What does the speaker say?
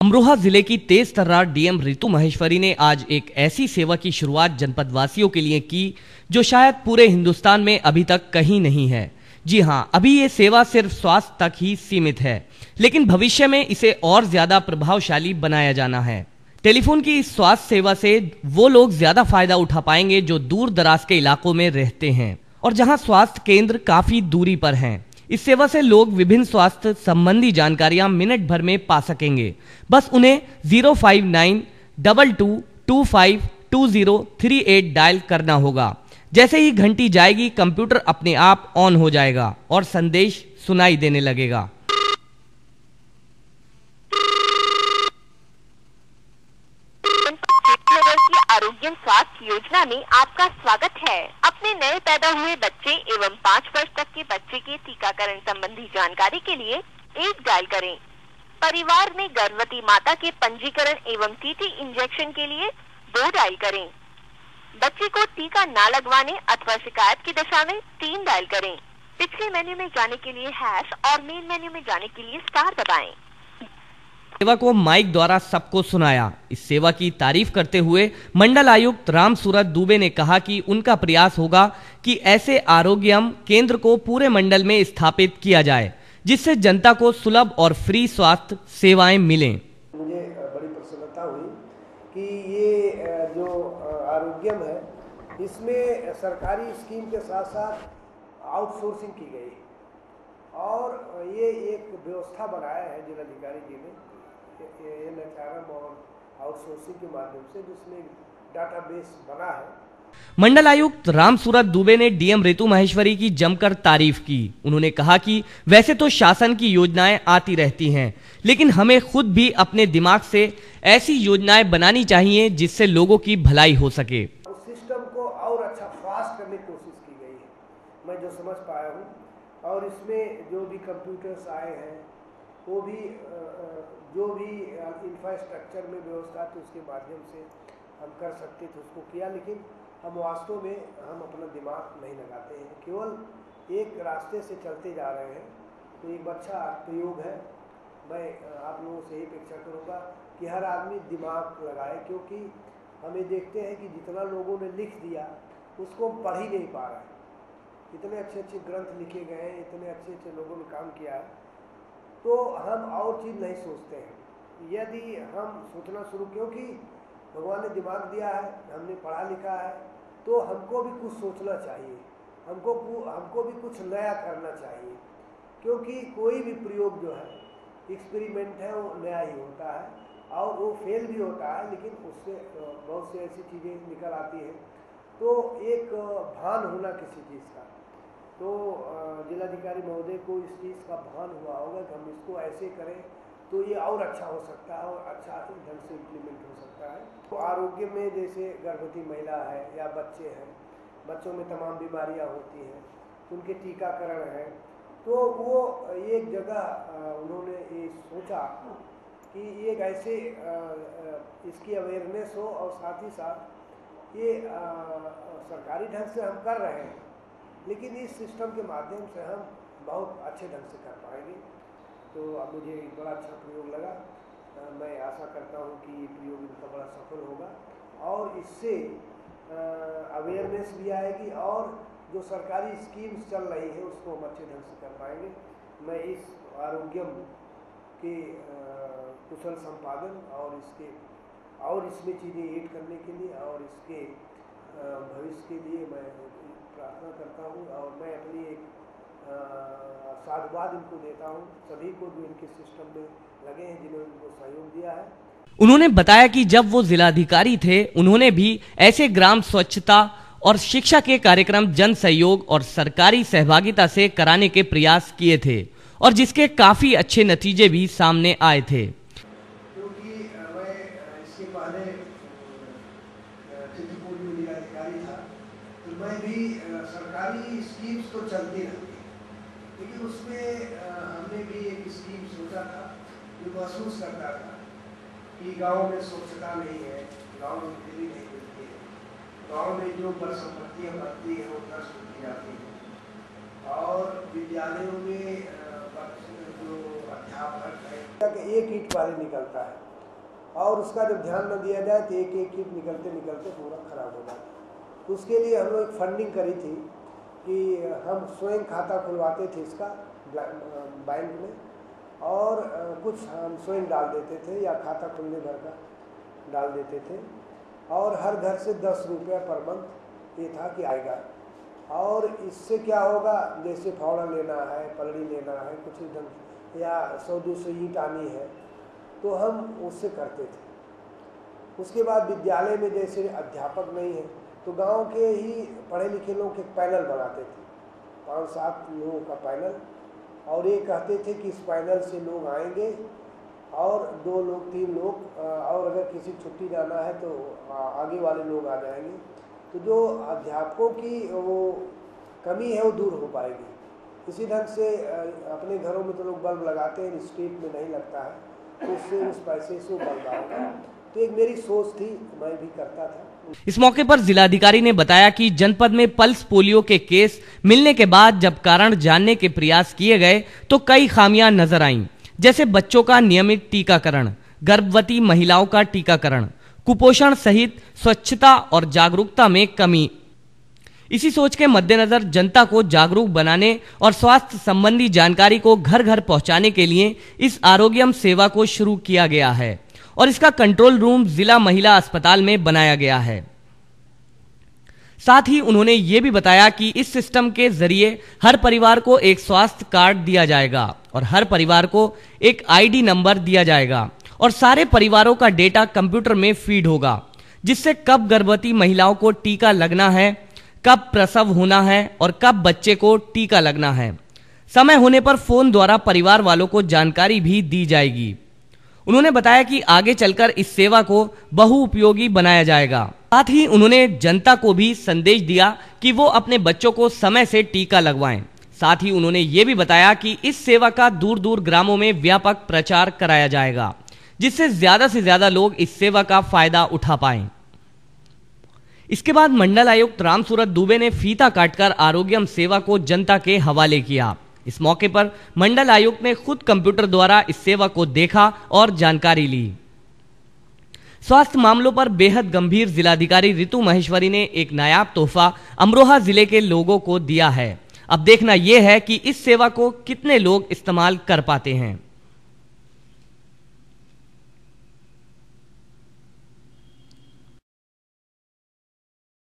अमरोहा जिले की तेज तर्रार डीएम रितु महेश्वरी ने आज एक ऐसी सेवा की शुरुआत जनपद वासियों के लिए की जो शायद पूरे हिंदुस्तान में अभी तक कहीं नहीं है। जी हां, अभी ये सेवा सिर्फ स्वास्थ्य तक ही सीमित है, लेकिन भविष्य में इसे और ज्यादा प्रभावशाली बनाया जाना है। टेलीफोन की इस स्वास्थ्य सेवा से वो लोग ज्यादा फायदा उठा पाएंगे जो दूर दराज के इलाकों में रहते हैं और जहां स्वास्थ्य केंद्र काफी दूरी पर हैं। इस सेवा से लोग विभिन्न स्वास्थ्य संबंधी जानकारियां मिनट भर में पा सकेंगे। बस उन्हें 05922252038 डायल करना होगा। जैसे ही घंटी जाएगी, कंप्यूटर अपने आप ऑन हो जाएगा और संदेश सुनाई देने लगेगा। आरोग्य स्वास्थ्य योजना में आपका स्वागत है। अपने नए पैदा हुए बच्चे एवं 5 वर्ष तक के बच्चे के टीकाकरण संबंधी जानकारी के लिए 1 डायल करें। परिवार में गर्भवती माता के पंजीकरण एवं टीटी इंजेक्शन के लिए 2 डायल करें। बच्चे को टीका न लगवाने अथवा शिकायत की दशा में 3 डायल करें। पिछले मेन्यू में जाने के लिए हैश और मेन मेन्यू में जाने के लिए स्टार दबाएं। सेवा को माइक द्वारा सबको सुनाया। इस सेवा की तारीफ करते हुए मंडल आयुक्त रामसूरत दुबे ने कहा कि उनका प्रयास होगा कि ऐसे आरोग्यम केंद्र को पूरे मंडल में स्थापित किया जाए, जिससे जनता को सुलभ और फ्री स्वास्थ्य सेवाएं मिलें। मुझे बड़ी प्रसन्नता हुई कि ये जो आरोग्यम है, इसमें सरकारी स्कीम के साथ साथ आउटसोर्सिंग की गई और ये एक व्यवस्था बनाया है जिलाधिकारी जी ने NHRM और आउटसोर्सिंग के माध्यम से, जिसमें डाटाबेस बना है। मंडल आयुक्त रामसूरत दुबे ने डीएम रितु महेश्वरी की जमकर तारीफ की। उन्होंने कहा कि वैसे तो शासन की योजनाएं आती रहती हैं, लेकिन हमें खुद भी अपने दिमाग से ऐसी योजनाएं बनानी चाहिए जिससे लोगों की भलाई हो सके। सिस्टम को और अच्छा फास्ट करने की कोशिश की गई है, मैं जो समझ पाया हूँ। और इसमें जो भी कंप्यूटर्स आए हैं, वो भी जो भी इंफ्रास्ट्रक्चर में व्यवस्था थी उसके माध्यम से हम कर सकते थे, उसको किया। लेकिन हम वास्तव में हम अपना दिमाग नहीं लगाते हैं, केवल एक रास्ते से चलते जा रहे हैं। तो एक अच्छा प्रयोग है। मैं आप लोगों से यही अपेक्षा करूँगा कि हर आदमी दिमाग लगाए, क्योंकि हमें देखते हैं कि जितना लोगों ने लिख दिया उसको हम पढ़ ही नहीं पा रहे हैं। इतने अच्छे अच्छे ग्रंथ लिखे गए हैं, इतने अच्छे अच्छे लोगों ने काम किया है, तो हम और चीज़ नहीं सोचते हैं। यदि हम सोचना शुरू, क्योंकि भगवान ने दिमाग दिया है, हमने पढ़ा लिखा है, तो हमको भी कुछ सोचना चाहिए, हमको भी कुछ नया करना चाहिए। क्योंकि कोई भी प्रयोग जो है, एक्सपेरिमेंट है, वो नया ही होता है और वो फेल भी होता है, लेकिन उससे बहुत सी ऐसी चीज़ें निकल आती हैं। तो एक भान होना किसी चीज़ का, तो जिलाधिकारी महोदय को इस चीज़ का भान हुआ होगा कि हम इसको ऐसे करें तो ये और अच्छा हो सकता है और अच्छा ढंग से इम्प्लीमेंट हो सकता है। तो आरोग्य में जैसे गर्भवती महिला है या बच्चे हैं, बच्चों में तमाम बीमारियां होती हैं, उनके टीकाकरण है, तो वो एक जगह उन्होंने ये सोचा कि एक ऐसे इसकी अवेयरनेस हो और साथ ही साथ ये सरकारी ढंग से हम कर रहे हैं, लेकिन इस सिस्टम के माध्यम से हम बहुत अच्छे ढंग से कर पाएंगे। तो अब मुझे बड़ा अच्छा प्रयोग लगा। मैं आशा करता हूँ कि ये प्रयोग इनका बड़ा सफल होगा और इससे अवेयरनेस भी आएगी और जो सरकारी स्कीम्स चल रही है उसको हम अच्छे ढंग से कर पाएंगे। मैं इस आरोग्यम के कुशल संपादन और इसमें चीज़ें ऐड करने के लिए और इसके भविष्य के लिए मैं प्रार्थना करता हूँ और मैं अपनी एक साधुवाद इनको देता हूँ, सभी को जो इनके सिस्टम में लगे हैं, जिन्होंने इनको सहयोग दिया है। उन्होंने बताया कि जब वो जिलाधिकारी थे, उन्होंने भी ऐसे ग्राम स्वच्छता और शिक्षा के कार्यक्रम जन सहयोग और सरकारी सहभागिता से कराने के प्रयास किए थे और जिसके काफी अच्छे नतीजे भी सामने आए थे। क्योंकि मैं इसके पहले चित्रकूट में जिलाधिकारी था, तो मैं भी सरकारी स्कीम्स तो चलती रहती, लेकिन उसमें हमने भी एक स्कीम सोचा था जो महसूस करता था कि गांव में स्वच्छता नहीं है, गांव में बिजली नहीं मिलती है, गांव में जो बड़ संपत्तियाँ बनती हैं वो नष्ट की जाती हैं और विद्यालयों में जो अध्यापक है एक ईंट बारी निकलता है। और उसका जब ध्यान न दिया जाए तो एक एक कीट निकलते निकलते पूरा खराब हो जाता है। तो उसके लिए हम लोग एक फंडिंग करी थी कि हम स्वयं खाता खुलवाते थे इसका बैंक में, और कुछ हम स्वयं डाल देते थे या खाता खुलने भर का डाल देते थे, और हर घर से 10 रुपया पर मंथ ये था कि आएगा। और इससे क्या होगा, जैसे फावड़ा लेना है, पलड़ी लेना है, कुछ ढंग या 100-200 ईंट आनी है, तो हम उससे करते थे। उसके बाद विद्यालय में जैसे अध्यापक नहीं है तो गांव के ही पढ़े लिखे लोग एक पैनल बनाते थे, 5-7 लोगों का पैनल, और ये कहते थे कि इस पैनल से लोग आएंगे और 2 लोग 3 लोग, और अगर किसी छुट्टी जाना है तो आगे वाले लोग आ जाएंगे। तो जो अध्यापकों की वो कमी है वो दूर हो पाएगी। इसी ढंग से अपने घरों में तो लोग बल्ब लगाते हैं, स्ट्रीट में नहीं लगता है, तो उससे उस पैसे से बल्ब आएगा। तो एक मेरी सोच थी, मैं भी करता था। इस मौके पर जिलाधिकारी ने बताया कि जनपद में पल्स पोलियो के केस मिलने के बाद जब कारण जानने के प्रयास किए गए तो कई खामियां नजर आईं, जैसे बच्चों का नियमित टीकाकरण, गर्भवती महिलाओं का टीकाकरण, कुपोषण सहित स्वच्छता और जागरूकता में कमी। इसी सोच के मद्देनजर जनता को जागरूक बनाने और स्वास्थ्य संबंधी जानकारी को घर घर पहुंचाने के लिए इस आरोग्यम सेवा को शुरू किया गया है और इसका कंट्रोल रूम जिला महिला अस्पताल में बनाया गया है। साथ ही उन्होंने ये भी बताया कि इस सिस्टम के जरिए हर परिवार को एक स्वास्थ्य कार्ड दिया जाएगा और हर परिवार को एक आईडी नंबर दिया जाएगा और सारे परिवारों का डेटा कंप्यूटर में फीड होगा, जिससे कब गर्भवती महिलाओं को टीका लगना है, कब प्रसव होना है और कब बच्चे को टीका लगना है, समय होने पर फोन द्वारा परिवार वालों को जानकारी भी दी जाएगी। उन्होंने बताया कि आगे चलकर इस सेवा को बहुउपयोगी बनाया जाएगा। साथ ही उन्होंने जनता को भी संदेश दिया कि वो अपने बच्चों को समय से टीका लगवाएं। साथ ही उन्होंने ये भी बताया कि इस सेवा का दूर दूर ग्रामों में व्यापक प्रचार कराया जाएगा, जिससे ज्यादा से ज्यादा लोग इस सेवा का फायदा उठा पाएं। इसके बाद मंडल आयुक्त रामसूरत दुबे ने फीता काटकर आरोग्यम सेवा को जनता के हवाले किया। इस मौके पर मंडल आयुक्त ने खुद कंप्यूटर द्वारा इस सेवा को देखा और जानकारी ली। स्वास्थ्य मामलों पर बेहद गंभीर जिलाधिकारी रितु महेश्वरी ने एक नायाब तोहफा अमरोहा जिले के लोगों को दिया है। अब देखना यह है कि इस सेवा को कितने लोग इस्तेमाल कर पाते हैं।